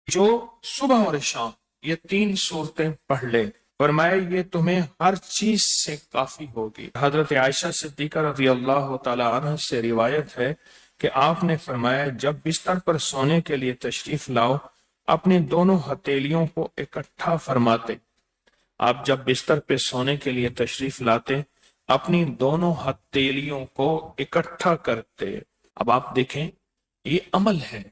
جو صبح اور شام یہ 3 صورتیں پڑھ لے، فرمایا یہ تمہیں ہر چیز سے کافی ہوگی۔ حضرت عائشہ صدیقہ رضی اللہ تعالی عنہ سے روایت ہے کہ آپ نے فرمایا جب بستر پر سونے کے لیے تشریف لاؤ اپنی دونوں ہتھیلیوں کو اکٹھا فرماتے۔ آپ جب بستر پہ سونے کے لیے تشریف لاتے اپنی دونوں ہتھیلیوں کو اکٹھا کرتے۔ اب آپ دیکھیں یہ عمل ہے۔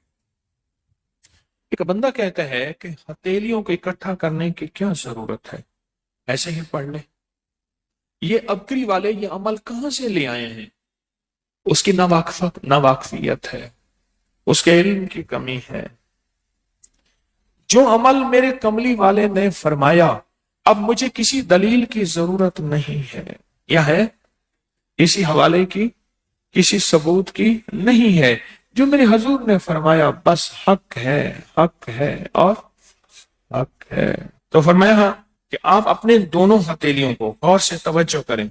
ایک بندہ کہتا ہے کہ ہتھیلیوں کو اکٹھا کرنے کی کیا ضرورت ہے، ایسے ہی پڑھ لے۔ یہ ابکری والے یہ عمل کہاں سے لے آئے ہیں؟ اس کی ناواقفیت ہے، اس کے علم کی کمی ہے۔ جو عمل میرے کملی والے نے فرمایا اب مجھے کسی دلیل کی ضرورت نہیں ہے، یا ہے کسی حوالے کی، کسی ثبوت کی نہیں ہے۔ جو میرے حضور نے فرمایا بس حق ہے اور حق ہے۔ تو فرمایا کہ آپ اپنے دونوں ہتھیلیوں کو غور سے توجہ کریں،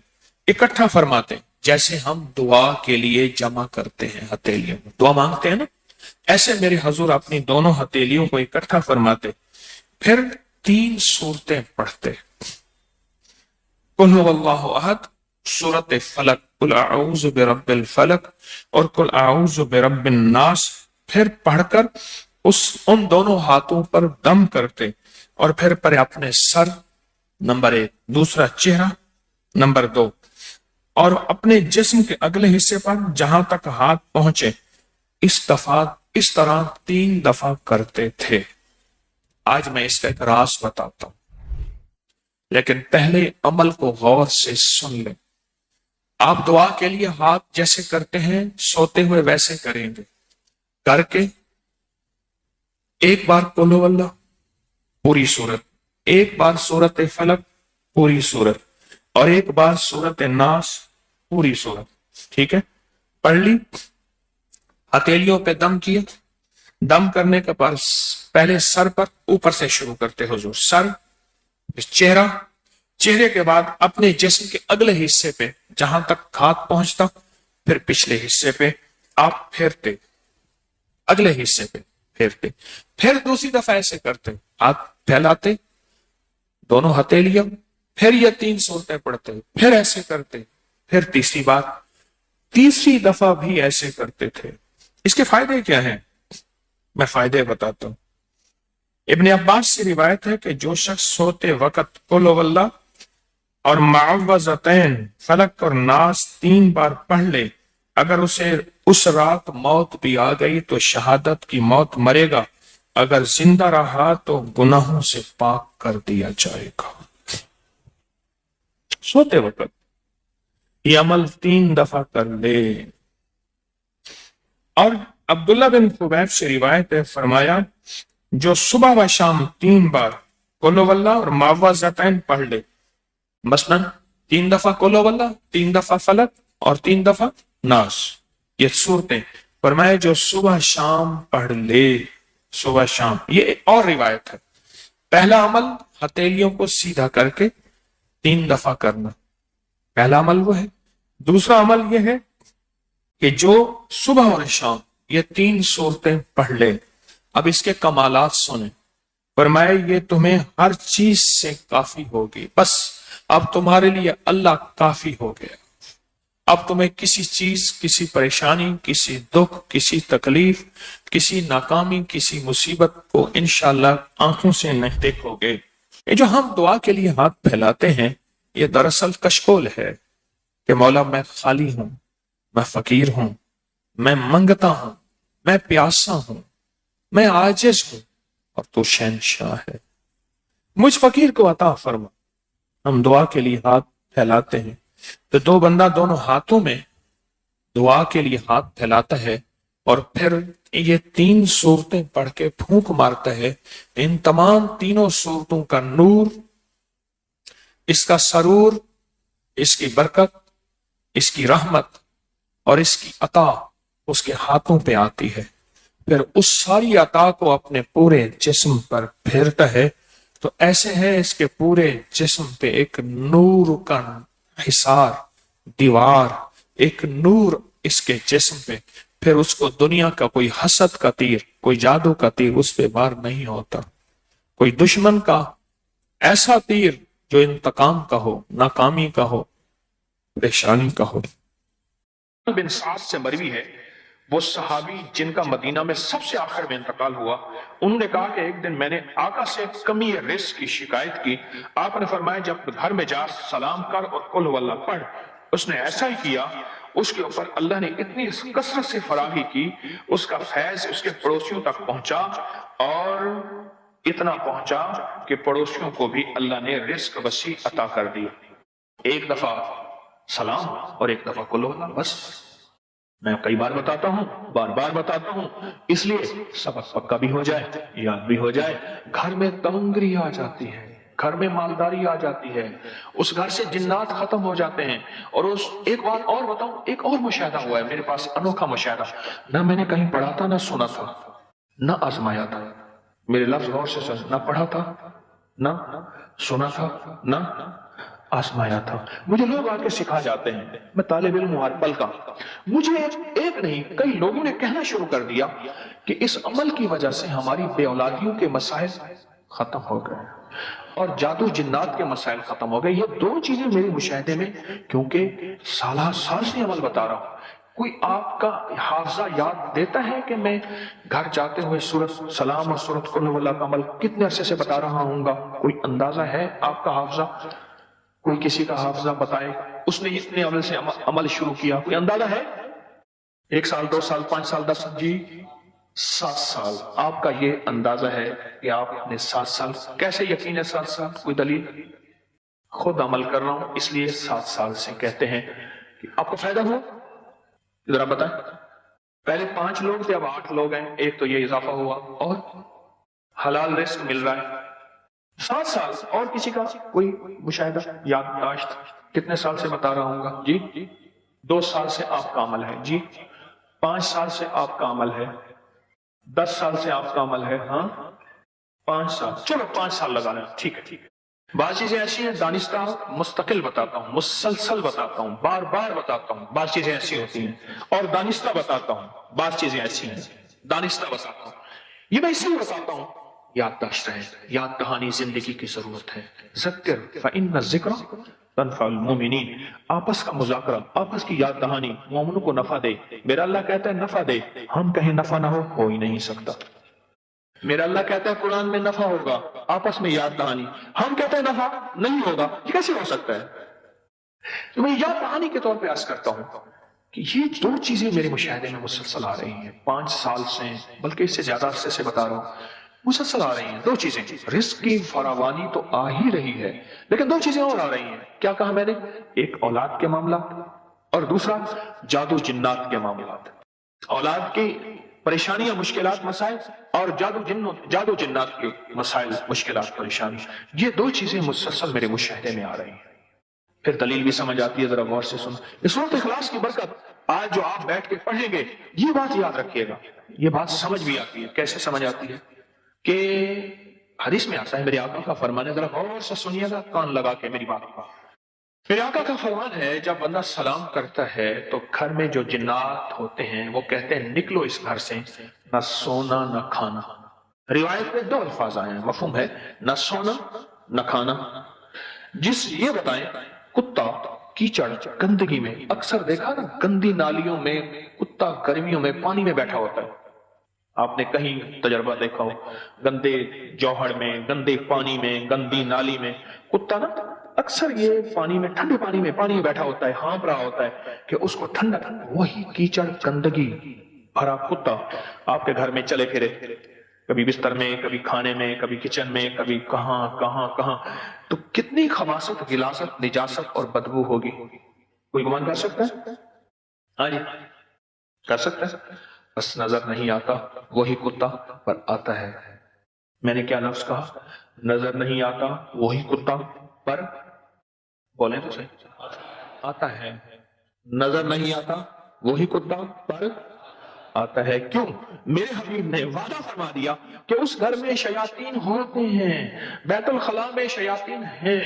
اکٹھا فرماتے جیسے ہم دعا کے لیے جمع کرتے ہیں ہتھیلیوں کو، دعا مانگتے ہیں نا، ایسے میرے حضور اپنی دونوں ہتھیلیوں کو اکٹھا فرماتے، پھر 3 صورتیں پڑھتے۔ قل هو اللہ احد، سورۃ فلق، قل اعوذ برب الفلق اور قل اعوذ برب الناس، پھر پڑھ کر ان دونوں ہاتھوں پر دم کرتے اور پھر پر اپنے سر نمبر 1، دوسرا چہرہ نمبر 2، اور اپنے جسم کے اگلے حصے پر جہاں تک ہاتھ پہنچے اس طرح 3 دفعہ کرتے تھے۔ آج میں اس کا ایک راز بتاتا ہوں، لیکن پہلے عمل کو غور سے سن لیں۔ آپ دعا کے لیے ہاتھ جیسے کرتے ہیں سوتے ہوئے ویسے کریں گے، کر کے ایک بار قل ہو اللہ پوری سورت، ایک بار سورت فلق پوری سورت، اور ایک بار سورت ناس پوری سورت، ٹھیک ہے؟ پڑھ لی، ہتھیلیوں پہ دم کیا، دم کرنے کے بعد پہلے سر پر اوپر سے شروع کرتے حضور، سر، چہرے کے بعد اپنے جسم کے اگلے حصے پہ جہاں تک ہاتھ پہنچتا، پھر پچھلے حصے پہ آپ پھیرتے، اگلے حصے پہ پھیرتے، پھر دوسری دفعہ ایسے کرتے، ہاتھ پھیلاتے دونوں ہتھیلیاں، پھر یہ 3 صورتیں پڑھتے، پھر ایسے کرتے، پھر تیسری دفعہ بھی ایسے کرتے تھے۔ اس کے فائدے کیا ہیں؟ میں فائدے بتاتا ہوں۔ ابن عباس سے روایت ہے کہ جو شخص سوتے وقت قل ہو اللہ اور معوذتین فلق اور ناس 3 بار پڑھ لے، اگر اسے اس رات موت بھی آ گئی تو شہادت کی موت مرے گا، اگر زندہ رہا تو گناہوں سے پاک کر دیا جائے گا۔ سوتے وقت یہ عمل 3 دفعہ کر لے۔ اور عبداللہ بن خبیب سے روایت ہے، فرمایا جو صبح و شام 3 بار قل ہو اللہ اور معوذتین پڑھ لے، مثلا 3 دفعہ قل ہو اللہ، 3 دفعہ فلق اور 3 دفعہ ناس، یہ صورتیں، فرمایا جو صبح شام پڑھ لے، صبح شام۔ یہ ایک اور روایت ہے، پہلا عمل ہتھیلیوں کو سیدھا کر کے 3 دفعہ کرنا، پہلا عمل وہ ہے۔ دوسرا عمل یہ ہے کہ جو صبح اور شام یہ 3 صورتیں پڑھ لے، اب اس کے کمالات سنیں، فرمایا یہ تمہیں ہر چیز سے کافی ہوگی، بس اب تمہارے لیے اللہ کافی ہو گیا، اب تمہیں کسی چیز، کسی پریشانی، کسی دکھ، کسی تکلیف، کسی ناکامی، کسی مصیبت کو انشاءاللہ آنکھوں سے نہیں دیکھو گے۔ یہ جو ہم دعا کے لیے ہاتھ پھیلاتے ہیں یہ دراصل کشکول ہے کہ مولا میں خالی ہوں، میں فقیر ہوں، میں منگتا ہوں، میں پیاسا ہوں، میں عاجز ہوں، اور تو شہنشاہ ہے، مجھ فقیر کو عطا فرما۔ ہم دعا کے لیے ہاتھ پھیلاتے ہیں تو 2 بندہ دونوں ہاتھوں میں دعا کے لیے ہاتھ پھیلاتا ہے اور پھر یہ 3 صورتیں پڑھ کے پھونک مارتا ہے، ان تمام 3 صورتوں کا نور، اس کا سرور، اس کی برکت، اس کی رحمت اور اس کی عطا اس کے ہاتھوں پہ آتی ہے، پھر اس ساری عطا کو اپنے پورے جسم پر پھیرتا ہے تو ایسے ہے اس کے پورے جسم پہ ایک نور کا حصار، دیوار، ایک نور اس کے جسم پہ پھر اس کو دنیا کا کوئی حسد کا تیر، کوئی جادو کا تیر اس پہ وار نہیں ہوتا، کوئی دشمن کا ایسا تیر جو انتقام کا ہو، ناکامی کا ہو، پریشانی کا ہو۔ بن سعد سے مروی ہے، وہ صحابی جن کا مدینہ میں سب سے آخر میں انتقال ہوا، انہوں نے کہا کہ ایک دن میں نے آقا سے کمی رزق کی شکایت کی، آپ نے فرمایا جب گھر میں جا سلام کر اور قل هو اللہ پڑھ۔ اس نے ایسا ہی کیا، اس کے اوپر اللہ نے اتنی کثرت سے فراخی کی، اس کا فیض اس کے پڑوسیوں تک پہنچا، اور اتنا پہنچا کہ پڑوسیوں کو بھی اللہ نے رزق وسیع عطا کر دی۔ ایک دفعہ سلام اور ایک دفعہ قل هو اللہ، بس میں کئی بار بتاتا ہوں، بار بار بتاتا ہوں، اس لیے سبق پکا بھی ہو جائے، یاد بھی ہو جائے۔ گھر میں تمنگری آ جاتی ہے، گھر میں مالداری آ جاتی ہے، اس گھر سے جنات ختم ہو جاتے ہیں۔ اور ایک بات اور بتاؤں، ایک اور مشاہدہ ہوا ہے میرے پاس، انوکھا مشاہدہ، نہ میں نے کہیں پڑھا تھا، نہ سنا تھا، نہ آزمایا تھا، میرے لفظ غور سے سن، نہ پڑھا تھا، نہ سنا تھا، نہ آزمایا تھا۔ مجھے لوگ آ کے سکھا جاتے ہیں، میں طالب علم ہوں ہر پل کا، مجھے ایک نہیں کئی لوگوں نے کہنا شروع کر دیا کہ اس عمل کی وجہ سے ہماری بے اولادیوں کے مسائل ختم ہو گئے اور جادو جنات کے مسائل ختم ہو گئے۔ یہ دو چیزیں میرے مشاہدے میں، کیونکہ سالہ سال سے عمل بتا رہا ہوں۔ کوئی آپ کا حافظہ یاد دیتا ہے کہ میں گھر جاتے ہوئے سورۃ سلام اور سورۃ قل هو اللہ کا عمل کتنے عرصے سے بتا رہا ہوں گا؟ کوئی اندازہ ہے آپ کا حافظہ؟ کوئی کسی کا حافظہ بتائے اس نے اتنے عمل سے عمل شروع کیا، کوئی اندازہ ہے؟ 1 سال 2 سال 5 سال 10 جی 7 سال آپ کا یہ اندازہ ہے کہ آپ نے 7 سال، کیسے یقین ہے 7 سال؟ کوئی دلیل؟ خود عمل کر رہا ہوں اس لیے 7 سال سے کہتے ہیں کہ آپ کو فائدہ ہوا؟ ذرا بتائیں، پہلے 5 لوگ تھے اب 8 لوگ ہیں، ایک تو یہ اضافہ ہوا، اور حلال رزق مل رہا ہے 7 سال۔ اور کسی کا کوئی مشاہدہ یادداشت؟ کتنے سال سے بتا رہا ہوں گا جی؟ 2 سال سے آپ کا عمل ہے جی، 5 سال سے آپ کا عمل ہے، 10 سال سے آپ کا عمل ہے، ہاں 5 سال، چلو 5 سال لگا لیں، ٹھیک ہے۔ بعض چیزیں ایسی ہیں دانستہ مستقل بتاتا ہوں، مسلسل بتاتا ہوں، بار بار بتاتا ہوں، بعض چیزیں ایسی ہوتی ہیں، اور دانستہ بتاتا ہوں، بعض چیزیں ایسی ہیں دانستہ بتاتا ہوں۔ یہ میں اس لیے بتاتا ہوں یادداشت رہے، یاد دہانی زندگی کی ضرورت ہے۔ ذکر فإن الذکر تنفع المؤمنین، آپس کا مذاکرہ، آپس کی یاد دہانی مومنوں کو نفع دے۔ میرا اللہ کہتا ہے نفع دے، ہم کہیں نفع نہ ہو ہی نہیں سکتا۔ میرا اللہ کہتا ہے قرآن میں نفع ہوگا، آپس میں یاد دہانی، ہم کہتے ہیں نفع نہیں ہوگا، یہ کیسے ہو سکتا ہے؟ تو میں یاد دہانی کے طور پہ عرض کرتا ہوں کہ یہ 2 چیزیں میرے مشاہدے میں مسلسل آ رہی ہیں، 5 سال سے، بلکہ اس سے زیادہ عرصے سے بتا رہا ہوں، مسلسل آ رہی ہیں 2 چیزیں۔ رزق کی فراوانی تو آ ہی رہی ہے، لیکن 2 چیزیں اور آ رہی ہیں۔ کیا کہا میں نے؟ ایک اولاد کے معاملات، اور دوسرا جادو جنات کے معاملات۔ اولاد کی پریشانیاں، مشکلات، مسائل، اور جادو جنات کے مسائل، مشکلات، پریشانی، یہ 2 چیزیں مسلسل میرے مشاہدے میں آ رہی ہیں۔ پھر دلیل بھی سمجھ آتی ہے، ذرا غور سے سنو۔ اس سورۃ اخلاص کی برکت آج جو آپ بیٹھ کے پڑھیں گے، یہ بات یاد رکھیے گا، یہ بات سمجھ بھی آتی ہے۔ کیسے سمجھ آتی ہے؟ کہ حدیث میں آتا ہے، میرے آقا کا فرمان ہے، ذرا غور سے سنیے گا، کان لگا کے میری بات کا۔ میرے آقا کا فرمان ہے جب بندہ سلام کرتا ہے تو گھر میں جو جنات ہوتے ہیں وہ کہتے ہیں نکلو اس گھر سے، نہ سونا نہ کھانا۔ روایت میں 2 الفاظ آئے ہیں، مفہوم ہے نہ سونا نہ کھانا۔ یہ بتائیں، کتا کیچڑ گندگی میں، اکثر دیکھا نا گندی نالیوں میں کتا گرمیوں میں پانی میں بیٹھا ہوتا ہے، آپ نے کہیں تجربہ دیکھا ہو، گندے جوہر میں، گندے پانی میں، گندی نالی میں کتا نا اکثر یہ پانی میں، ٹھنڈے پانی میں بیٹھا ہوتا ہے، ہانپ رہا ہوتا ہے کہ اس کو ٹھنڈا، وہی کیچڑ گندگی بھرا کتا آپ کے گھر میں چلے پھرے، کبھی بستر میں، کبھی کھانے میں، کبھی کچن میں، کبھی کہاں کہاں کہاں، تو کتنی خباثت، غلاظت، نجاست اور بدبو ہوگی؟ کوئی گمان کر سکتا ہے؟ ہاں جی کر سکتا ہے؟ بس نظر نہیں آتا، وہی کتا پر آتا ہے۔ میں نے کیا لفظ کہا؟ نظر نہیں آتا وہی کتا پر، بولیں تو صحیح، آتا ہے۔ نظر نہیں آتا وہی کتا پر آتا ہے۔ کیوں؟ میرے حبیب نے وعدہ فرما دیا کہ اس گھر میں شیاطین ہوتے ہیں، بیت الخلاء میں شیاطین ہیں،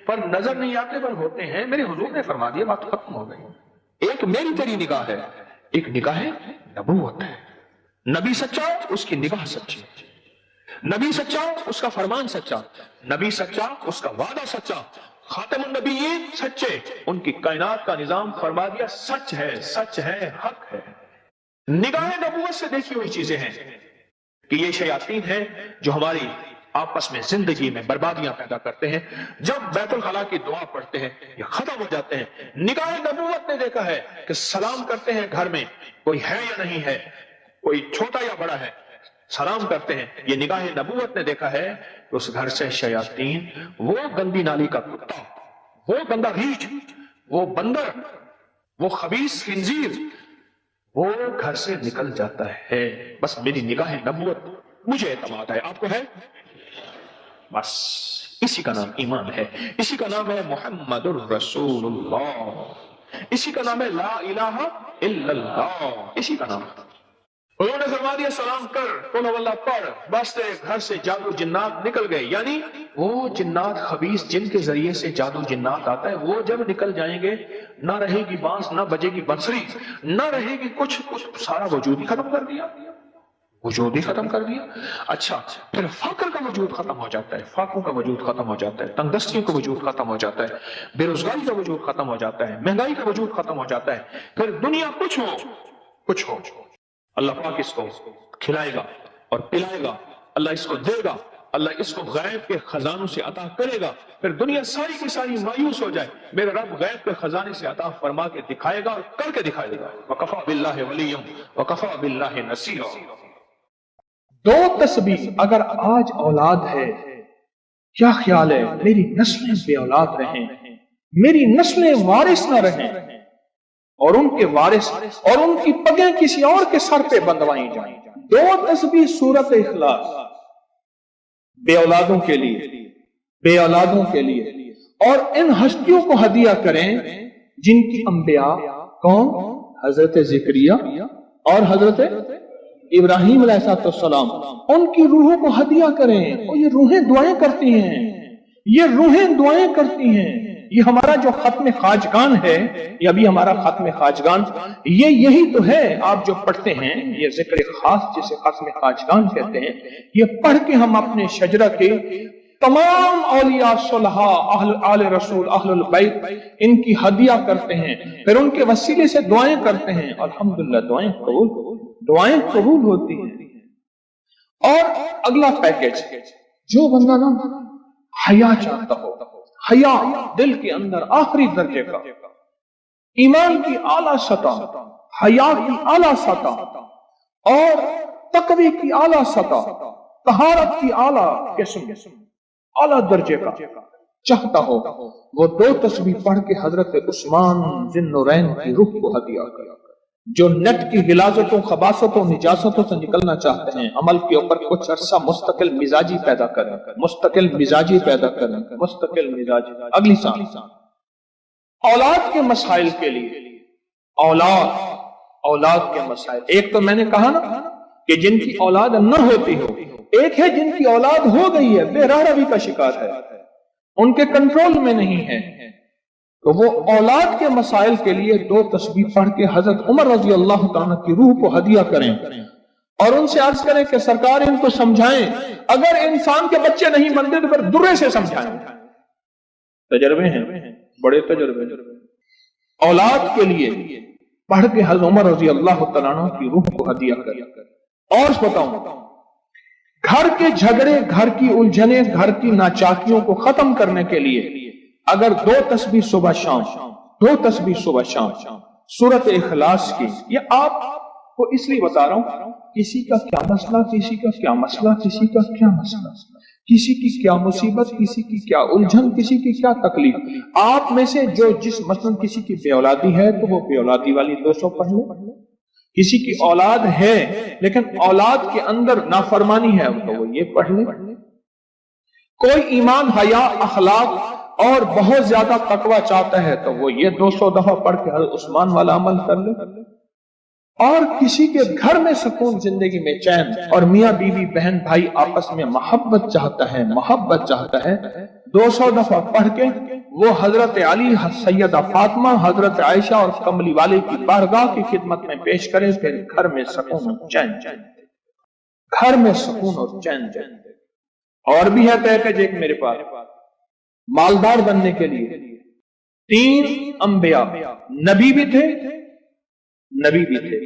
پر نظر نہیں آتے پر ہوتے ہیں۔ میرے حضور نے فرما دیا، بات ختم ہو گئی۔ ایک میری تیری نگاہ ہے، ایک نگاہ نبوت ہے. نبی سچا اس کی نگاہ سچی، نبی سچا اس کا فرمان سچا، نبی سچا اس کا وعدہ سچا، خاتم النبیین سچے، ان کی کائنات کا نظام فرما دیا سچ ہے حق ہے. نگاہ نبوت سے دیکھی ہوئی چیزیں ہیں کہ یہ شیاطین ہیں جو ہماری آپس میں زندگی میں بربادیاں پیدا کرتے ہیں. جب بیت الخلا کی دعا پڑھتے ہیں یہ ختم ہو جاتے ہیں. نگاہ نبوت نے دیکھا ہے کہ سلام کرتے ہیں گھر میں کوئی ہے یا نہیں ہے، کوئی چھوٹا یا بڑا ہے، سلام کرتے ہیں. یہ نگاہ نبوت نے دیکھا ہے کہ اس گھر سے شیاطین، وہ گندی نالی کا کتا، وہ گندا ریچھ، وہ بندر، وہ خبیث خنزیر، وہ گھر سے نکل جاتا ہے. بس میری نگاہ نبوت، مجھے اعتماد ہے، آپ کو ہے؟ بس اسی کا نام ایمان ہے، اسی کا نام ہے محمد الرسول اللہ، اسی کا نام ہے لا الہ الا اللہ، اسی کا نام. انہوں نے فرما دیا سلام کر، قل هو اللہ پڑھ، بس گھر سے جادو جنات نکل گئے. یعنی وہ جنات، خبیث جن کے ذریعے سے جادو جنات آتا ہے، وہ جب نکل جائیں گے نہ رہے گی بانس، نہ بجے گی بنسری، نہ رہے گی کچھ، سارا وجود ہی ختم کر دیا، وجود ہی ختم کر دیا. اچھا پھر فقر کا وجود ختم ہو جاتا ہے، فاقوں کا وجود ختم ہو جاتا ہے، تنگ دستیوں کا وجود ختم ہو جاتا ہے، بے روزگاری کا وجود ختم ہو جاتا ہے، مہنگائی کا وجود ختم ہو جاتا ہے. پھر دنیا کچھ ہو اللہ پاک اس کو کھلائے گا اور پلائے گا، اللہ اس کو دے گا، اللہ اس کو غیب کے خزانوں سے عطا کرے گا. پھر دنیا ساری کی ساری مایوس ہو جائے، میرا رب غیب کے خزانے سے عطا فرما کے دکھائے گا اور کر کے دکھائے گا. وَكَفَى بِاللَّهِ وَلِيًّا وَكَفَى بِاللَّهِ نَصِيرًا. دو تسبیح اگر آج اولاد ہے، کیا خیال ہے میری نسلیں بے اولاد رہیں، میری نسلیں وارث نہ رہیں، اور ان کے وارث اور ان کی پگیں کسی اور کے سر پہ بندوائی جائیں. دو تسبیح سورت اخلاص بے اولادوں کے لیے، بے اولادوں کے لیے، اور ان ہستیوں کو ہدیہ کریں جن کی انبیاء کون؟ حضرت زکریا اور حضرت ابراہیم علیہ السلام، ان کی روحوں کو ہدیہ کریں. اور یہ روحیں دعائیں کرتی ہیں، یہ روحیں دعائیں کرتی ہیں. یہ ہمارا جو ختم خواجگان ہے، یہ ابھی ہمارا ختم خواجگان، یہ یہی تو ہے آپ جو پڑھتے ہیں، یہ ذکر خاص جسے ختم خواجگان کہتے ہیں. یہ پڑھ کے ہم اپنے شجرہ کے تمام اولیاء صلحاء، آل رسول، اہل البیت، ان کی ہدیہ کرتے ہیں، پھر ان کے وسیلے سے دعائیں کرتے ہیں. الحمدللہ دعائیں قبول ہوتی ہیں. اور اگلا پیکج، جو بندہ نا حیا چاہتا ہو، حیا دل کے اندر آخری درجے کا، ایمان کی اعلیٰ سطح، حیا کی اعلیٰ سطح، اور تقوی کی اعلیٰ سطح، طہارت کی اعلیٰ قسم، اعلیٰ درجے کا چاہتا ہو، وہ دو تسبیح پڑھ کے حضرت عثمان ذی النورین کی روح کو ہدیہ کرے. جو نیٹ کی غلاظتوں، خباثتوں، نجاستوں سے نکلنا چاہتے ہیں، عمل کے اوپر کچھ عرصہ مستقل مزاجی پیدا کریں، مستقل مزاجی پیدا کریں، مستقل مزاجی. اگلی سال اولاد کے مسائل کے لیے، اولاد کے مسائل، ایک تو میں نے کہا نا کہ جن کی اولاد نہ ہوتی ہو، ایک ہے جن کی اولاد ہو گئی ہے، بے راہ روی کا شکار ہے، ان کے کنٹرول میں نہیں ہے. تو وہ اولاد کے مسائل کے لیے دو تسبیح پڑھ کے حضرت عمر رضی اللہ تعالیٰ کی روح کو ہدیہ کریں اور ان سے عرض کریں کہ سرکار ان کو سمجھائیں، اگر انسان کے بچے نہیں بنتے تو پھر درے سے سمجھائیں. تجربے ہیں، بڑے تجربے. اولاد کے لیے پڑھ کے حضرت عمر رضی اللہ تعالیٰ کی روح کو ہدیہ کریں. اور بتاؤں، گھر کے جھگڑے، گھر کی الجھنیں، گھر کی ناچاکیوں کو ختم کرنے کے لیے اگر دو تسبیح صبح شام، دو تسبیح صبح شام سورت اخلاص کی، یہ آپ کو اس لیے بتا رہا ہوں، کسی کا کیا مسئلہ، کسی کا کیا مسئلہ، کسی کا کیا مسئلہ، کسی کی کیا مصیبت، کسی کی کیا الجھن، کسی کی کیا تکلیف. آپ میں سے جو جس مثلا کسی کی بے اولادی ہے تو وہ بے اولادی والی 200 پڑھ لے. کسی کی اولاد ہے لیکن اولاد کے اندر نافرمانی ہے تو وہ یہ پڑھ لے. کوئی ایمان، حیا، اخلاق اور بہت زیادہ تقوی چاہتا ہے تو وہ یہ 200 دفعہ پڑھ کے حضرت عثمان والا عمل کر لے. اور کسی کے گھر میں سکون، زندگی میں چین، اور میاں بیوی، بہن بھائی آپس میں محبت چاہتا ہے، 200 دفعہ پڑھ کے وہ حضرت علی، سیدہ فاطمہ، حضرت عائشہ اور کملی والے کی بارگاہ کی خدمت میں پیش کرے، پھر گھر میں سکون اور چین، گھر میں سکون اور چین۔ اور بھی ہے پیکج ایک میرے پاس، مالدار بننے کے لیے 3 انبیاء، نبی بھی تھے،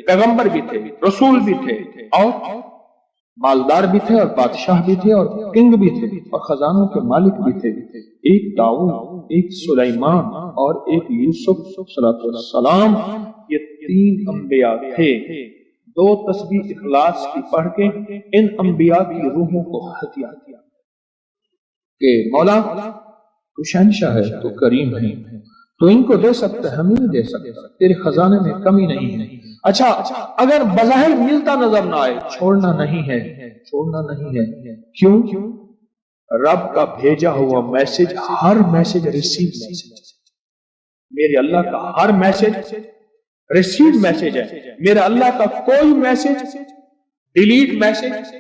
پیغمبر بھی تھے، رسول بھی تھے، اور مالدار بھی تھے، اور بادشاہ بھی تھے، اور کنگ بھی تھے، اور خزانوں کے مالک بھی تھے۔ ایک داؤد، ایک سلیمان، اور ایک یوسف صلی السلام، یہ 3 انبیاء تھے۔ 2 تسبیح اخلاص کی پڑھ کے ان انبیاء کی روحوں کو ہدیہ دیا کہ مولا تو شہنشاہ ہے، تو کریم ہے، تو ان کو دے سکتا ہے، ہمیں نہیں دے سکتا، تیرے خزانے میں کمی نہیں ہے۔ اچھا اگر بظاہر ملتا نظر نہ آئے، چھوڑنا نہیں ہے، کیوں؟ رب کا بھیجا ہوا میسج، ہر میسج ریسیو میسج، میرے اللہ کا ہر میسج ریسیو میسج ہے، میرا اللہ کا کوئی میسج ڈیلیٹ میسج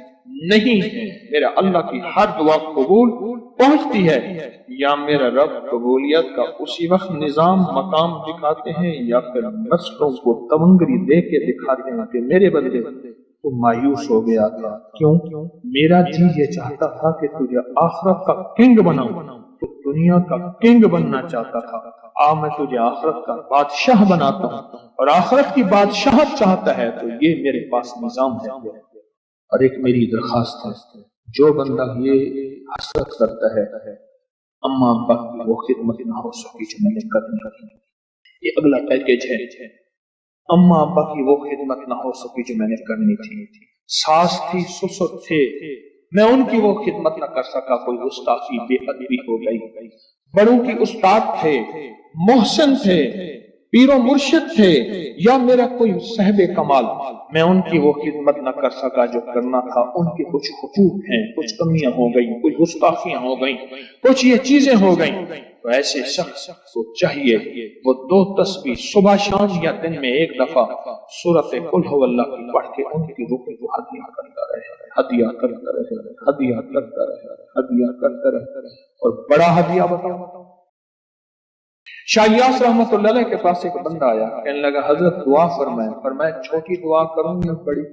نہیں ہے۔ میرا اللہ کی ہر دعا قبول پہنچتی ہے، یا میرا رب قبولیت کا اسی وقت نظام مقام دکھاتے ہیں، یا پھر نسلوں کو تمنگری دے کے دکھاتے ہیں کہ میرے بندے تو مایوس ہو گیا تھا، کیوں؟ میرا جی یہ چاہتا تھا کہ تجھے آخرت کا کنگ بناؤں، تو دنیا کا کنگ بننا چاہتا تھا، میں تجھے آخرت کا بادشاہ بناتا ہوں، اور آخرت کی بادشاہت چاہتا ہے تو یہ میرے پاس نظام ہے۔ اور ایک میری درخواست ہے، جو بندہ یہ حسرت کرتا ہے اما ابا کی وہ خدمت نہ ہو سکی جو میں نے کرنی تھی، یہ اگلا پیکج ہے، اما ابا کی وہ خدمت نہ ہو سکی جو میں نے کرنی تھی، ساس تھی، سسر تھے، میں ان کی وہ خدمت نہ کر سکا، کوئی گستاخی، بے ادبی ہو گئی، بڑوں کی استاد تھے، محسن تھے، پیر و مرشد تھے، یا میرا کوئی صاحب کمال، میں ان کی وہ خدمت نہ کر سکا جو کرنا تھا۔ ان کے کچھ حقوق ہیں، کچھ کمیاں ہو گئیں، کچھ گستاخیاں ہو گئیں، کچھ یہ چیزیں ہو گئیں، تو ایسے شخص کو چاہیے وہ 2 تسبیح صبح شام یا دن میں 1 دفعہ سورۃ قل هو اللہ کی پڑھ کے ان کی روح کو ہدیہ کرتا رہے، ہدیہ کرتا رہے، ہدیہ کرتا رہے، ہدیہ کرتا رہے۔ اور بڑا ہدیہ بتاؤ، شاہ یاس رحمت اللہ علیہ کے پاس ایک بندہ آیا، کہنے لگا حضرت دعا فرمائے، فرمایا چھوٹی دعا کروں یا بڑی؟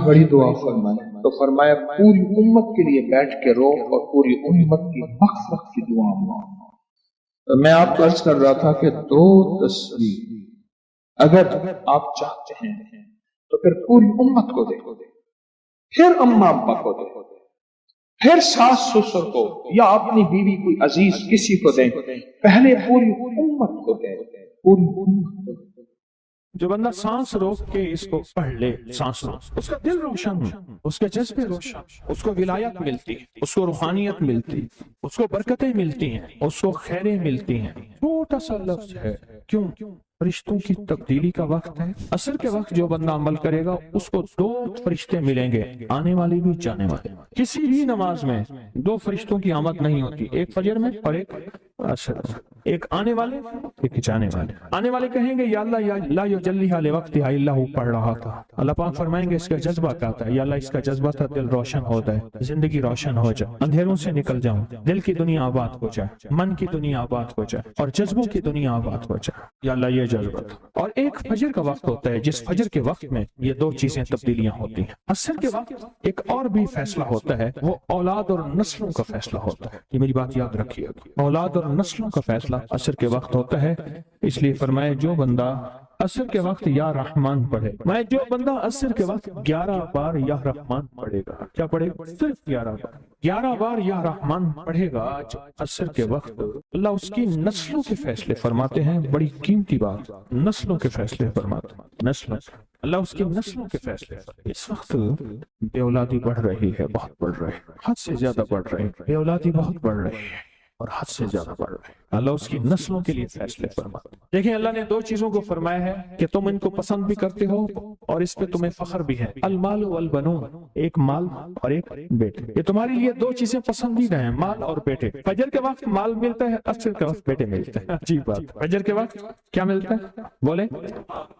بڑی دعا فرمائے، تو فرمایا پوری امت کے لیے بیٹھ کے رو اور پوری امت کی مغفرت کی دعا مانگو۔ تو میں آپ کو عرض کر رہا تھا کہ 2 تسبیح اگر آپ چاہتے ہیں تو پھر پوری امت کو دے، پھر اماں ابا کو دے، پھر ساس سسر کو، یا اپنی بیوی کوئی عزیز کسی کو دیں، پہلے پوری امت کو دیں، پوری امت کو دیں۔ جو بندہ سانس روک کے اس کو پڑھ لے، سانس روک، اس کا دل روشن، اس کے جذبے روشن، اس کو ولایت ملتی، اس کو روحانیت ملتی، اس کو برکتیں ملتی ہیں، اس کو خیریں ملتی ہیں۔ چھوٹا سا لفظ ہے، کیوں؟ فرشتوں کی تبدیلی کا وقت ہے، عصر کے وقت جو بندہ عمل کرے گا اس کو 2 فرشتے ملیں گے، آنے والے بھی جانے والے۔ کسی بھی نماز میں 2 فرشتوں کی آمد نہیں ہوتی، ایک فجر میں اور ایک عصر، ایک آنے والے، ایک جانے والے۔ آنے والے کہیں گے یا اللہ، یا لا یجلیھا لوقتھا الا ہو، پڑھ رہا تھا، اللہ پاک فرمائیں گے اس کا جذبہ کیا تھا، یا اللہ اس کا جذبہ تھا دل روشن ہو جائے، زندگی روشن ہو جائے، اندھیروں سے نکل جاؤں، دل کی دنیا آباد ہو جائے، من کی دنیا آباد ہو جائے، اور جذبوں کی دنیا آباد ہو جائے، یا اللہ یہ جذبہ تھا۔ اور ایک فجر کا وقت ہوتا ہے، جس فجر کے وقت میں یہ 2 چیزیں تبدیلیاں ہوتی ہیں۔ عصر کے وقت ایک اور بھی فیصلہ ہوتا ہے، وہ اولاد اور نسلوں کا فیصلہ ہوتا ہے۔ یہ میری بات یاد رکھیے، اولاد اور نسلوں کا فیصلہ عصر کے وقت ہوتا ہے۔ اس لیے فرمائے جو بندہ عصر کے وقت یا رحمان پڑھے، میں جو بندہ عصر کے وقت 11 بار یا رحمان پڑھے گا، کیا پڑھے گا؟ صرف 11 بار یا رحمان پڑھے گا عصر کے وقت، اللہ اس کی نسلوں کے فیصلے فرماتے ہیں۔ بڑی قیمتی بات، نسلوں کے فیصلے فرماتے ہیں، نسلوں، اللہ اس کی نسلوں کے فیصلے۔ اس وقت بے اولادی بڑھ رہی ہے، بہت بڑھ رہی ہے، حد سے زیادہ بڑھ رہی ہے، بے اولادی بہت بڑھ رہی ہے اور حد سے زیادہ بڑھ رہی ہے۔ اللہ اس کی نسلوں کے لیے فیصلے فرماتا ہے۔ دیکھیں اللہ نے دو چیزوں کو فرمایا ہے کہ تم ان کو پسند بھی کرتے ہو اور اس پہ تمہیں فخر بھی ہے، المال والبنون، ایک مال اور ایک بیٹے۔ یہ تمہارے لیے دو چیزیں پسندیدہ ہیں، مال اور بیٹے۔ فجر کے وقت مال ملتا ہے، عصر کے وقت بیٹے ملتے ہیں۔ عجیب بات، فجر کے وقت کیا ملتا ہے بولے،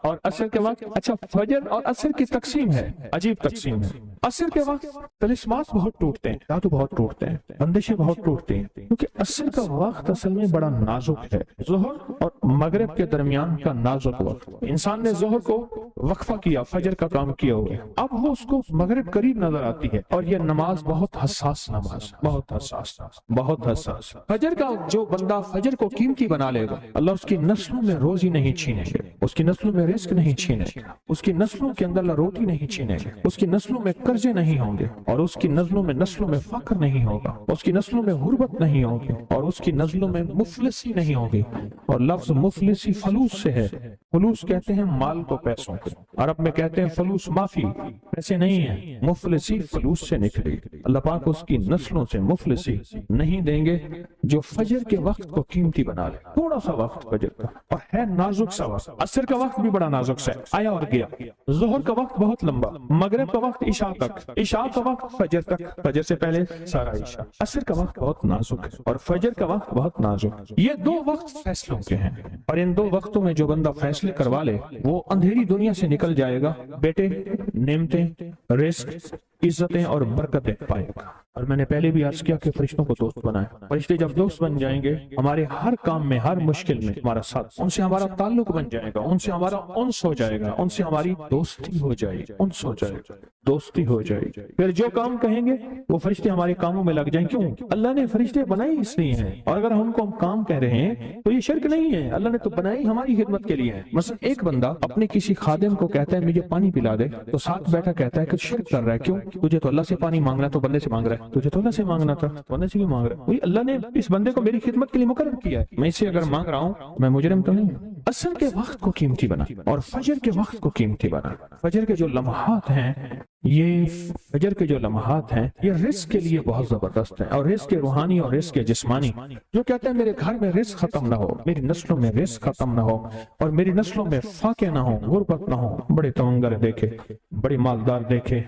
اور عصر کے وقت، اچھا فجر اور عصر کی تقسیم ہے، عجیب تقسیم ہے۔ عصر کے وقت طلسمات بہت ٹوٹتے ہیں، جادو بہت ٹوٹتے ہیں، بندشیں بہت ٹوٹتی ہیں، کیونکہ عصر کا وقت اصل میں بڑا نازک ہے۔ ظہر اور مغرب کے درمیان کا نازک وقت، انسان نے ظہر کو وقفہ کیا، فجر کا کام کیا ہوا ہے، اب وہ اس کو مغرب قریب نظر آتی ہے، اور یہ نماز بہت حساس نماز، بہت حساس، بہت حساس۔ فجر کا جو بندہ فجر کو قیمتی بنا لے گا، اللہ اس کی نسلوں میں روزی نہیں چھینے گا، اس کی نسلوں میں رزق نہیں چھینے گا، اس کی نسلوں کے اندر اللہ روٹی نہیں چھینے گا، اس کی نسلوں میں قرضے نہیں ہوں گے، اور اس کی نسلوں میں فقر نہیں ہوگا، اس کی نسلوں میں غربت نہیں ہوگی، اور اس کی نسلوں میں مفلسی نہیں ہوگی۔ اور لفظ مفلسی فلوس سے ہے، فلوس کہتے ہیں مال کو پیسوں کو، عرب میں کہتے ہیں فلوس معافی، پیسے نہیں ہیں، مفلسی فلوس سے نکلے۔ اللہ پاک اس کی نسلوں سے مفلسی نہیں دیں گے جو فجر کے وقت کو قیمتی بنا لے۔ تھوڑا سا وقت فجر کا، اور ہے نازک سا وقت، عصر کا وقت بھی بڑا نازک سا ہے، آیا اور گیا۔ ظہر کا وقت بہت لمبا، مغرب کا وقت عشاء تک، عشاء کا وقت فجر تک، فجر سے پہلے سارا عشاء۔ عصر کا وقت بہت نازک ہے اور فجر کا وقت بہت نازک۔ یہ دو وقت فیصلوں کے ہیں، اور ان دو وقتوں میں جو بندہ فیصلے کروا لے وہ اندھیری دنیا سے نکل جائے گا، بیٹے، نعمتیں، رزق، عزتیں اور برکتیں پائے گا۔ اور میں نے پہلے بھی عرض کیا کہ فرشتوں کو دوست بنائے، فرشتے جب دوست بن جائیں گے ہمارے ہر کام میں، ہر مشکل میں ہمارا ساتھ، ان سے ہمارا تعلق بن جائے گا، ان سے ہمارا انس ہو جائے گا، ان سے ہماری دوستی ہو جائے گی، انس ہو جائے گا، دوستی ہو جائے گی۔ پھر جو کام کہیں گے وہ فرشتے ہمارے کاموں میں لگ جائیں۔ کیوں؟ اللہ نے فرشتے بنائے اس لیے ہیں، اور اگر ہم کو ہم کام کہہ رہے ہیں تو یہ شرک نہیں ہے، اللہ نے تو بنائی ہماری خدمت کے لیے ہے۔ مثلا ایک بندہ اپنے کسی خادم کو کہتا ہے مجھے پانی پلا دے، تو ساتھ بیٹھا کہتا ہے کہ شرک کر رہا ہے۔ کیوں؟ تجھے تو اللہ سے پانی مانگنا تو بندے سے مانگ رہا ہے، تجھے تو اللہ سے مانگنا تھا، بندے سے کیوں مانگ رہا ہے؟ وہی اللہ نے اس بندے کو میری خدمت کے لیے مقرر کیا ہے، میں اسے اگر مانگ رہا ہوں میں مجرم تو نہیں ہوں۔ عصر کے وقت کو قیمتی بنا اور فجر کے وقت کو قیمتی بنا۔ فجر کے جو لمحات ہیں، یہ فجر کے جو لمحات ہیں یہ رزق کے لیے بہت زبردست ہیں، اور رزق روحانی اور رزق جسمانی۔ جو کہتے ہیں میرے گھر میں رزق ختم نہ ہو، میری نسلوں میں رزق ختم نہ ہو، اور میری نسلوں میں فاقے نہ ہو، غربت نہ ہو، بڑے تونگر دیکھے، بڑے مالدار دیکھے،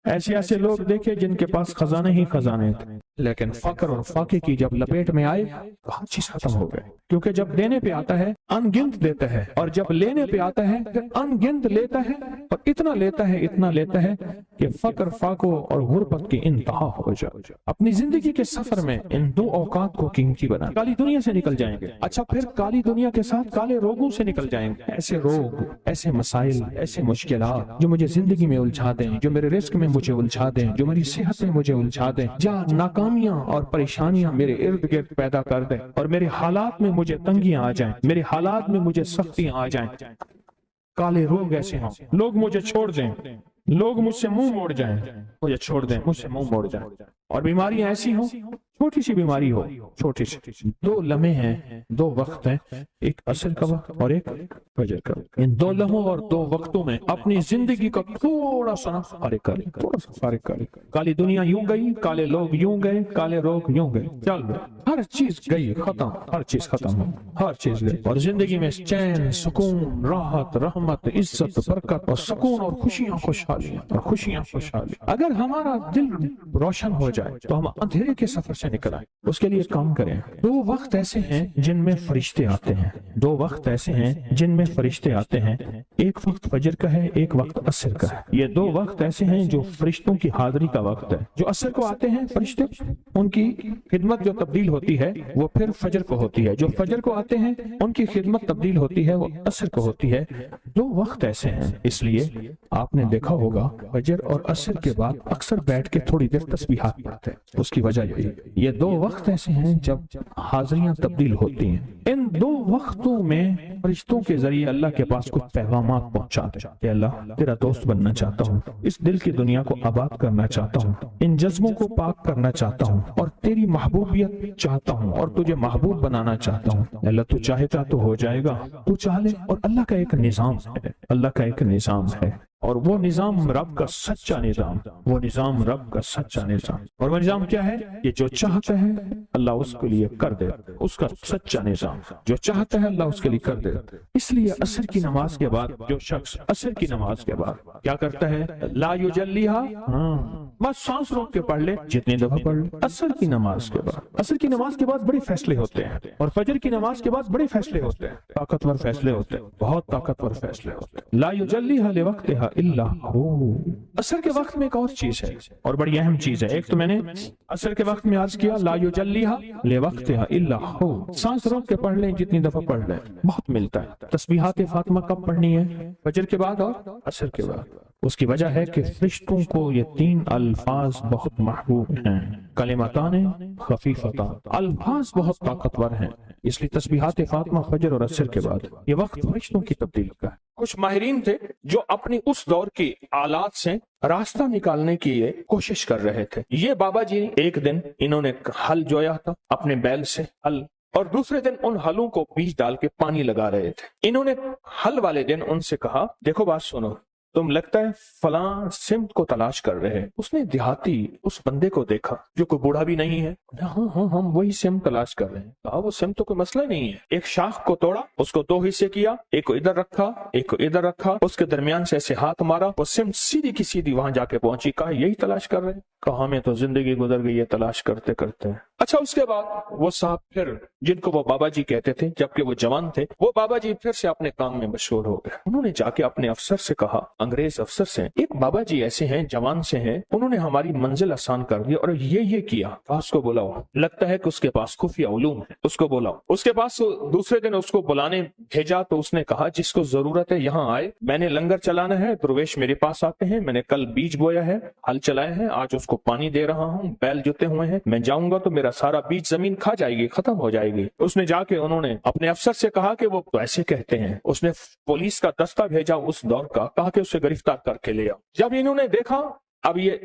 ایسے لوگ دیکھے جن کے پاس خزانے ہی خزانے تھے، لیکن فقر اور فاقے کی جب لپیٹ میں آئے تو ہر چیز ختم ہو گئے۔ کیونکہ جب دینے پہ آتا ہے ان گنت دیتا ہے، اور جب لینے پہ آتا ہے پھر ان گنت لیتا ہے، اور اتنا لیتا ہے کہ فقر، فاقوں اور غربت کی انتہا ہو جائے۔ اپنی زندگی کے سفر میں ان دو اوقات کو قیمتی بنا، کالی دنیا سے نکل جائیں گے، اچھا پھر کالی دنیا کے ساتھ کالے روگوں سے نکل جائیں گے۔ ایسے روگ، ایسے مسائل، ایسے مشکلات جو مجھے زندگی میں الجھا دیں، جو میرے رزق میں مجھے الجھا دیں، جو میری صحت میں مجھے الجھا دیں، جہاں ناکامیاں اور پریشانیاں میرے ارد گرد پیدا کر دیں، اور میرے حالات میں مجھے تنگیاں آ جائیں، میرے حالات میں مجھے سختیاں آ جائیں، کالے روگ ایسے ہوں، لوگ مجھے چھوڑ دیں، لوگ مجھ سے منہ موڑ جائیں، مجھے چھوڑ دیں، مجھ سے منہ موڑ جائیں، اور بیماریاں ایسی ہوں، چھوٹی سی بیماری ہو، چھوٹی سی۔ دو لمحے ہیں، دو وقت ہیں، ایک عصر کا وقت اور ایک فجر کا وقت۔ ان دو لمحوں اور دو وقتوں میں اپنی زندگی کا تھوڑا سا فارغ کریں، تھوڑا سا فارغ کریں۔ کالی دنیا یوں گئی، کالے لوگ یوں گئے، کالے روگ یوں گئے، چل گئے، ہر چیز گئی، ختم، ہر چیز ختم، ہر چیز گئی، اور زندگی میں چین، سکون، راحت، رحمت، عزت، برکت اور سکون اور خوشیاں، خوشحالیاں اور خوشیاں، خوشحالی۔ اگر ہمارا دل روشن ہو جائے تو ہم اندھیرے کے سفر سے نکل آئے۔ اس کے لیے کام کریں۔ دو وقت ایسے ہیں جن میں فرشتے آتے ہیں، دو وقت ایسے ہیں جن میں فرشتے آتے ہیں، ایک وقت فجر کا ہے، ایک وقت عصر کا ہے۔ یہ دو وقت ایسے ہیں جو فرشتوں کی حاضری کا وقت ہے۔ جو عصر کو آتے ہیں فرشتے، ان کی خدمت جو تبدیل ہوتی ہے وہ پھر فجر کو ہوتی ہے، جو فجر کو آتے ہیں ان کی خدمت تبدیل ہوتی ہے، وہ عصر کو ہوتی ہے۔ دو وقت ایسے ہیں، اس لیے آپ نے دیکھا ہوگا فجر اور عصر کے بعد اکثر بیٹھ کے تھوڑی دیر تسبیحات پڑھتے ہیں۔ اس کی وجہ یہ دو وقت ایسے ہیں جب حاضریاں تبدیل ہوتی ہیں۔ ان دو وقتوں میں فرشتوں کے ذریعے اللہ کے پاس کچھ پیغامات پہنچاتے ہیں کہ اللہ تیرا دوست بننا چاہتا ہوں، اس دل کی دنیا کو آباد کرنا چاہتا ہوں، ان جذبوں کو پاک کرنا چاہتا ہوں، اور تیری محبوبیت چاہتا ہوں، اور تجھے محبوب بنانا چاہتا ہوں۔ اللہ تو چاہتا تو ہو جائے گا، تو چاہ لے۔ اور اللہ کا ایک نظام ہے، اللہ کا ایک نظام ہے۔ اور وہ نظام رب کا سچا نظام، وہ نظام رب کا سچا نظام، اور وہ نظام کیا ہے؟ یہ جو چاہتا ہے اللہ اس کے لیے کر دے، اس کا سچا نظام جو چاہتا ہے اللہ اس کے لیے کر دے۔ اس لیے عصر کی نماز کے بعد جو شخص عصر کی نماز کے بعد کیا کرتا ہے؟ لا یجلیھا، بس سانس روک کے پڑھ لے، جتنی دفعہ پڑھ لے۔ عصر کی نماز کے بعد، عصر کی نماز کے بعد بڑے فیصلے ہوتے ہیں، اور فجر کی نماز کے بعد بڑے فیصلے ہوتے ہیں، طاقتور فیصلے ہوتے ہیں، بہت طاقتور فیصلے ہوتے ہیں۔ لا یجلیھا لوقتھا الا هو۔ عصر کے وقت میں ایک اور چیز ہے اور بڑی اہم چیز ہے۔ ایک تو میں نے عصر کے وقت میں عرض کیا لا یجلیھا لوقتھا الا هو، سانس روک کے پڑھ لیں، جتنی دفعہ پڑھ لیں، بہت ملتا ہے۔ تسبیحات فاطمہ کب پڑھنی ہے؟ فجر کے بعد اور عصر کے بعد۔ اس کی وجہ ہے کہ فرشتوں کو یہ تین الفاظ بہت محبوب ہیں، کلمتان خفیفتان، الفاظ بہت طاقتور ہیں، اس لیے تسبیحات فاطمہ فجر اور عصر کے بعد یہ وقت فرشتوں کی تبدیل کا ہے۔ کچھ ماہرین تھے جو اپنی اس دور کی آلات سے راستہ نکالنے کی کوشش کر رہے تھے۔ یہ بابا جی ایک دن انہوں نے ہل جویا تھا اپنے بیل سے، ہل، اور دوسرے دن ان ہلوں کو بیج ڈال کے پانی لگا رہے تھے۔ انہوں نے ہل والے دن ان سے کہا دیکھو بات سنو، تم لگتا ہے فلاں سمت کو تلاش کر رہے ہیں۔ اس نے دیہاتی اس بندے کو دیکھا جو کوئی بوڑھا بھی نہیں ہے، ہاں ہم وہی سمت تلاش کر رہے ہیں۔ کہا وہ سمت تو کوئی مسئلہ نہیں ہے۔ ایک شاخ کو توڑا، اس کو دو حصے کیا، ایک کو ادھر رکھا، ایک کو ادھر رکھا، اس کے درمیان سے ایسے ہاتھ مارا، وہ سمت سیدھی کی سیدھی وہاں جا کے پہنچی۔ کہا یہی تلاش کر رہے ہیں؟ کہا ہمیں تو زندگی گزر گئی ہے تلاش کرتے کرتے۔ اچھا، اس کے بعد وہ صاحب پھر، جن کو وہ بابا جی کہتے تھے جبکہ وہ جوان تھے، وہ بابا جی پھر سے اپنے کام میں مشغول ہو گئے۔ انہوں نے جا کے اپنے افسر سے کہا، انگریز افسر سے، ایک بابا جی ایسے ہیں، جوان سے ہیں، انہوں نے ہماری منزل آسان کر دی اور یہ کیا۔ اس کو بلاؤ، لگتا ہے کہ اس کے پاس خفیہ علوم ہے، اس کو بلاؤ۔ اس کے پاس دوسرے دن اس کو بلانے بھیجا تو اس نے کہا جس کو ضرورت ہے یہاں آئے، میں نے لنگر چلانا ہے، درویش میرے پاس آتے ہیں، میں نے کل بیج بویا ہے، ہل چلایا ہے، آج اس کو پانی دے رہا ہوں، بیل جوتے ہوئے ہیں، میں جاؤں گا تو میرا سارا بیج زمین کھا جائے گی، ختم ہو جائے گی۔ اس نے جا کے انہوں نے اپنے افسر سے کہا کہ وہ ایسے کہتے ہیں۔ اس نے پولیس کا دستہ بھیجا اس دور کا، کہا کہ اسے گرفتار کر کے لے آؤ۔ جب انہوں نے دیکھا اب یہ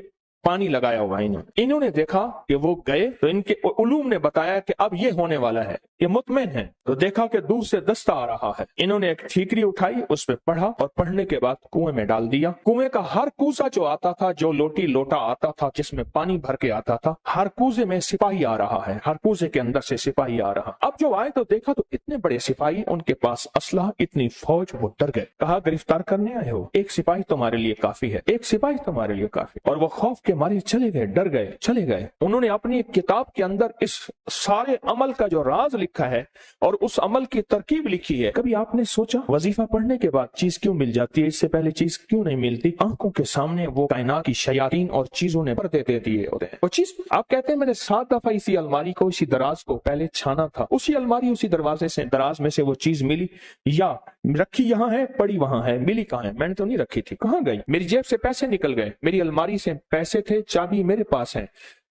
پانی لگایا ہوا انہوں نے دیکھا کہ وہ گئے تو ان کے علوم نے بتایا کہ اب یہ ہونے والا ہے، یہ مطمئن ہے، تو دیکھا کہ دور سے دستہ آ رہا ہے۔ انہوں نے ایک ٹھیکری اٹھائی، اس پہ پڑھا اور پڑھنے کے بعد کنویں میں ڈال دیا۔ کنویں کا ہر کوزہ جو آتا تھا، جو لوٹی لوٹا آتا تھا جس میں پانی بھر کے آتا تھا، ہر کوزے میں سپاہی آ رہا ہے، ہر کوزے کے اندر سے سپاہی آ رہا۔ اب جو آئے تو دیکھا تو اتنے بڑے سپاہی، ان کے پاس اسلحہ، اتنی فوج، وہ ڈر گئے۔ کہا گرفتار کرنے آئے ہو؟ ایک سپاہی تمہارے لیے کافی ہے، ایک سپاہی تمہارے لیے کافی۔ اور وہ خوف کے مارے چلے گئے، ڈر گئے، چلے گئے۔ انہوں نے اپنی ایک کتاب کے اندر اس سارے عمل کا جو راز لکھا ہے اور اس عمل کی ترکیب لکھی ہے۔ کبھی آپ نے سوچا وظیفہ پڑھنے کے بعد چیز کیوں مل جاتی ہے، اس سے پہلے چیز کیوں نہیں ملتی؟ آنکھوں کے سامنے وہ کائنات کی شیاطین اور چیزوں نے پردے دے دیے ہوتے ہیں۔ وہ چیز آپ کہتے ہیں میں نے 7 دفعہ اسی الماری کو، اسی دراز کو پہلے چھانا تھا، اسی الماری اسی دروازے سے دراز میں سے وہ چیز ملی، یا رکھی یہاں ہے پڑی وہاں ہے، ملی کہاں ہے؟ میں نے تو نہیں رکھی تھی، کہاں گئی؟ میری جیب سے پیسے نکل گئے، میری الماری سے پیسے تھے، چابی میرے پاس ہے،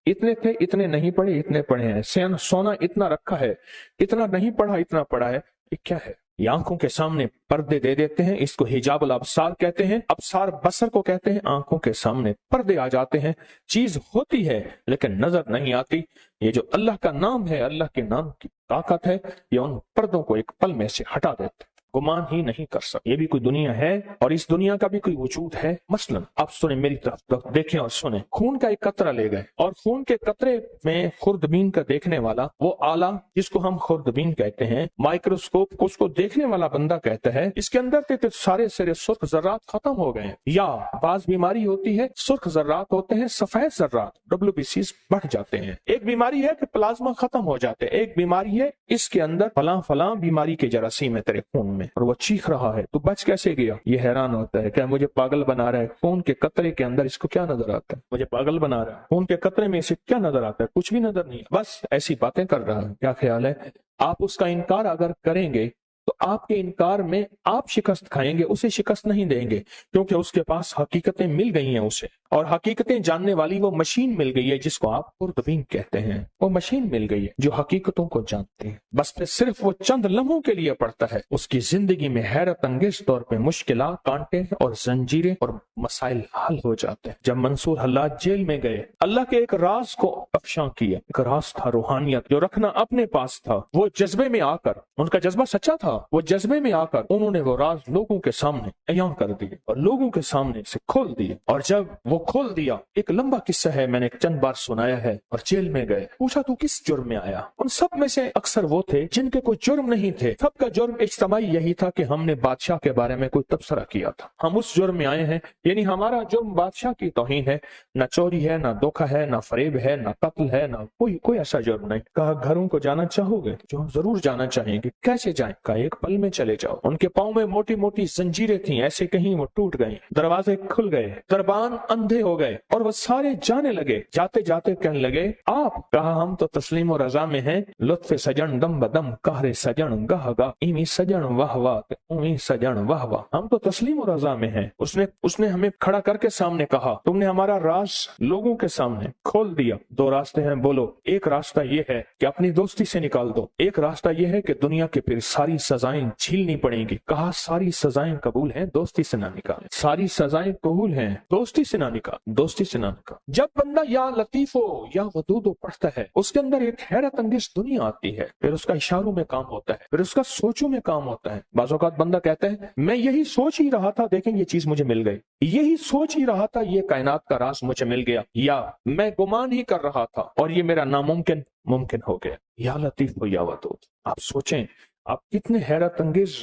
اتنے تھے، اتنے نہیں پڑے، اتنے پڑے ہیں، سونا اتنا رکھا ہے، اتنا نہیں پڑا، اتنا پڑا ہے۔ یہ کیا ہے؟ یہ آنکھوں کے سامنے پردے دے دیتے ہیں، اس کو حجاب الابصار کہتے ہیں، ابصار بصر کو کہتے ہیں۔ آنکھوں کے سامنے پردے آ جاتے ہیں، چیز ہوتی ہے لیکن نظر نہیں آتی۔ یہ جو اللہ کا نام ہے، اللہ کے نام کی طاقت ہے، یہ ان پردوں کو ایک پل میں سے ہٹا دیتے ہیں، گمان ہی نہیں کر سکتے۔ یہ بھی کوئی دنیا ہے اور اس دنیا کا بھی کوئی وجود ہے۔ مثلا آپ سنیں میری طرف دیکھیں اور سنیں، خون کا ایک قطرہ لے گئے اور خون کے قطرے میں خوردبین کا دیکھنے والا وہ آلہ جس کو ہم خوردبین کہتے ہیں، مائکروسکوپ کو اس کو دیکھنے والا بندہ کہتا ہے اس کے اندر تھے سارے سرخ ذرات ختم ہو گئے ہیں۔ یا بعض بیماری ہوتی ہے سرخ ذرات ہوتے ہیں، سفید ذرات WBCs بڑھ جاتے ہیں۔ ایک بیماری ہے کہ پلازما ختم ہو جاتے ہیں، ایک بیماری ہے اس کے اندر فلاں بیماری کے جراثیم ہے تیرے خون میں اور وہ چیخ رہا ہے، تو بچ کیسے گیا؟ یہ حیران ہوتا ہے کہ مجھے پاگل بنا رہا ہے، خون کے قطرے کے اندر اس کو کیا نظر آتا ہے؟ مجھے پاگل بنا رہا ہے، خون کے قطرے میں اسے کیا نظر آتا ہے؟ کچھ بھی نظر نہیں، بس ایسی باتیں کر رہا ہے۔ کیا خیال ہے؟ آپ اس کا انکار اگر کریں گے تو آپ کے انکار میں آپ شکست کھائیں گے، اسے شکست نہیں دیں گے، کیونکہ اس کے پاس حقیقتیں مل گئی ہیں اسے، اور حقیقتیں جاننے والی وہ مشین مل گئی ہے جس کو آپ خوردبین کہتے ہیں، وہ مشین مل گئی ہے جو حقیقتوں کو جانتے ہیں، بس پھر صرف وہ چند لمحوں کے لیے پڑھتا ہے، اس کی زندگی میں حیرت انگیز طور پہ مشکلات، کانٹے اور زنجیریں اور مسائل حل ہو جاتے ہیں۔ جب منصور حلاج جیل میں گئے، اللہ کے ایک راز کو افشاں کیا، ایک راز تھا روحانیت جو رکھنا اپنے پاس تھا، وہ جذبے میں آ کر، ان کا جذبہ سچا تھا، وہ جذبے میں آ کر انہوں نے وہ راز لوگوں کے سامنے عیاں کر دیے اور لوگوں کے سامنے سے کھول دیے، اور جب وہ کھول دیا، ایک لمبا قصہ ہے، میں نے چند بار سنایا ہے، اور جیل میں گئے، پوچھا تو کس جرم میں آیا؟ ان سب میں سے اکثر وہ تھے جن کے کوئی جرم نہیں تھے، سب کا جرم اجتماعی یہی تھا کہ ہم نے بادشاہ کے بارے میں کوئی تبصرہ کیا تھا، ہم اس جرم میں آئے ہیں، یعنی ہمارا جرم بادشاہ کی توہین ہے، نہ چوری ہے، نہ دھوکہ ہے، نہ فریب ہے، نہ قتل ہے، نہ کوئی ایسا جرم نہیں۔ کہا گھروں کو جانا چاہو گے؟ جو ہم ضرور جانا چاہیں گے۔ کیسے جائیں؟ کہا ایک پل میں چلے جاؤ۔ ان کے پاؤں میں موٹی موٹی زنجیریں تھیں، ایسے کہیں وہ ٹوٹ گئیں، دروازے کھل گئے، دربان اندھے ہو گئے، اور وہ سارے جانے لگے، جاتے جاتے کہنے لگے آپ؟ کہا ہم تو تسلیم و رضا میں ہیں، لطف سجن دم بدم، قہر سجن گاہ گاہ، ایمی سجن واہ واہ، اومی سجن واہ واہ، ہم تو تسلیم و رضا میں ہیں۔ اس نے ہمیں کھڑا کر کے سامنے کہا تم نے ہمارا راز لوگوں کے سامنے کھول دیا، دو راستے ہیں بولو، ایک راستہ یہ ہے کہ اپنی دوستی سے نکال دو، ایک راستہ یہ ہے کہ دنیا کے پھر ساری سزائیں جھیلنی پڑیں گی۔ کہا ساری سزائیں قبول ہیں، دوستی سے نہ نکال، ساری سزائیں قبول ہیں، دوستی سے نہ نکال، دوستی سے نہ نکال۔ جب بندہ یا لطیف ہو یا ودود ہو پڑھتا ہے، اس کے اندر ایک حیرت انگیز دنیا آتی ہے، پھر اس کا اشاروں میں کام ہوتا ہے، پھر اس کا سوچوں میں کام ہوتا ہے۔ بعض اوقات بندہ کہتا ہے میں یہی سوچ ہی رہا تھا، دیکھیں یہ چیز مجھے مل گئی، یہی سوچ ہی رہا تھا، یہ کائنات کا راز مجھے مل گیا، یا میں گمان ہی کر رہا تھا اور یہ میرا ناممکن ممکن ہو گیا۔ یا لطیف ہو یا ودود، آپ سوچیں آپ کتنے حیرت انگیز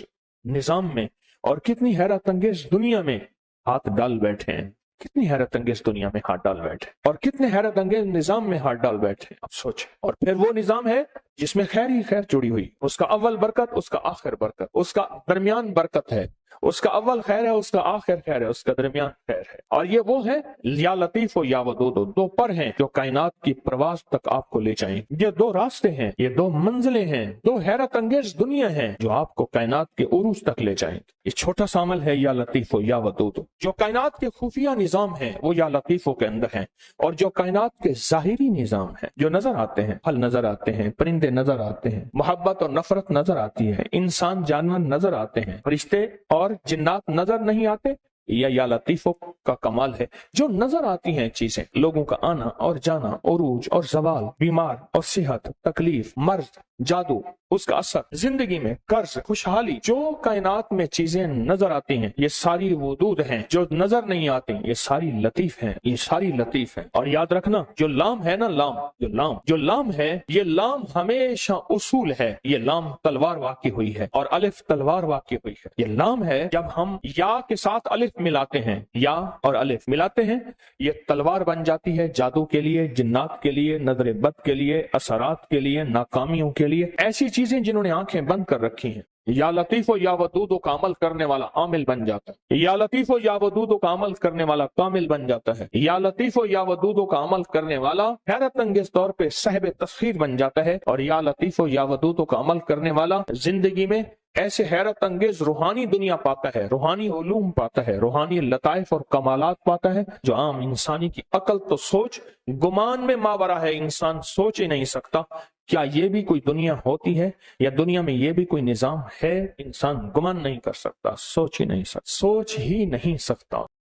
نظام میں اور کتنی حیرت انگیز دنیا میں ہاتھ ڈال بیٹھے ہیں، کتنی حیرت انگیز دنیا میں ہاتھ ڈال بیٹھے اور کتنے حیرت انگیز نظام میں ہاتھ ڈال بیٹھے، آپ سوچیں۔ اور پھر وہ نظام ہے جس میں خیر ہی خیر جڑی ہوئی، اس کا اول برکت، اس کا آخر برکت، اس کا درمیان برکت ہے، اس کا اول خیر ہے، اس کا آخر خیر ہے، اس کا درمیان خیر ہے، اور یہ وہ ہے یا لطیف ہو یا ودود، دو پر ہیں جو کائنات کی پرواز تک آپ کو لے جائیں، یہ دو راستے ہیں، یہ دو منزلیں ہیں، دو حیرت انگیز دنیا ہیں جو آپ کو کائنات کے عروج تک لے جائیں۔ یہ چھوٹا سا عمل ہے یا لطیف ہو یا ودود، جو کائنات کے خفیہ نظام ہیں وہ یا لطیف ہو کے اندر ہیں، اور جو کائنات کے ظاہری نظام ہیں جو نظر آتے ہیں، پھل نظر آتے ہیں، پرندے نظر آتے ہیں، محبت اور نفرت نظر آتی ہے، انسان جانور نظر آتے ہیں، فرشتے اور جنات نظر نہیں آتے، یا لطیفوں کا کمال ہے جو نظر آتی ہیں چیزیں، لوگوں کا آنا اور جانا، عروج اور زوال، بیمار اور صحت، تکلیف، مرض، جادو، اس کا اثر، زندگی میں قرض، خوشحالی، جو کائنات میں چیزیں نظر آتی ہیں یہ ساری ودود ہیں، جو نظر نہیں آتی یہ ساری لطیف ہیں، یہ ساری لطیف ہیں۔ اور یاد رکھنا جو لام ہے نا، جو لام ہے، یہ لام ہمیشہ اصول ہے، یہ لام تلوار واقع ہوئی ہے اور الف تلوار واقع ہوئی ہے، یہ لام ہے جب ہم یا کے ساتھ الف ملاتے ہیں، یا اور الف ملاتے ہیں یہ تلوار بن جاتی ہے، جادو کے لیے، جنات کے لیے، نظر بد کے لیے، اثرات کے لیے، ناکامیوں کے لیے، ایسی چیزیں جنہوں نے آنکھیں بند کر رکھی ہیں۔ یا لطیف و یا ودود کا عمل کرنے والا عامل بن جاتا ہے، یا لطیف و یا ودود کا عمل کرنے والا کامل بن جاتا ہے، یا لطیف و یا ودود کا عمل کرنے والا حیرت انگیز طور پہ صاحب تسخیر بن جاتا ہے، اور یا لطیف و یا ودود کا عمل کرنے والا زندگی میں ایسے حیرت انگیز روحانی دنیا پاتا ہے، روحانی علوم پاتا ہے، روحانی لطائف اور کمالات پاتا ہے جو عام انسانی کی عقل تو سوچ گمان میں ماورا ہے، انسان سوچ ہی نہیں سکتا۔ کیا یہ بھی کوئی دنیا ہوتی ہے یا دنیا میں یہ بھی کوئی نظام ہے؟ انسان گمان نہیں کر سکتا، سوچ ہی نہیں سکتا۔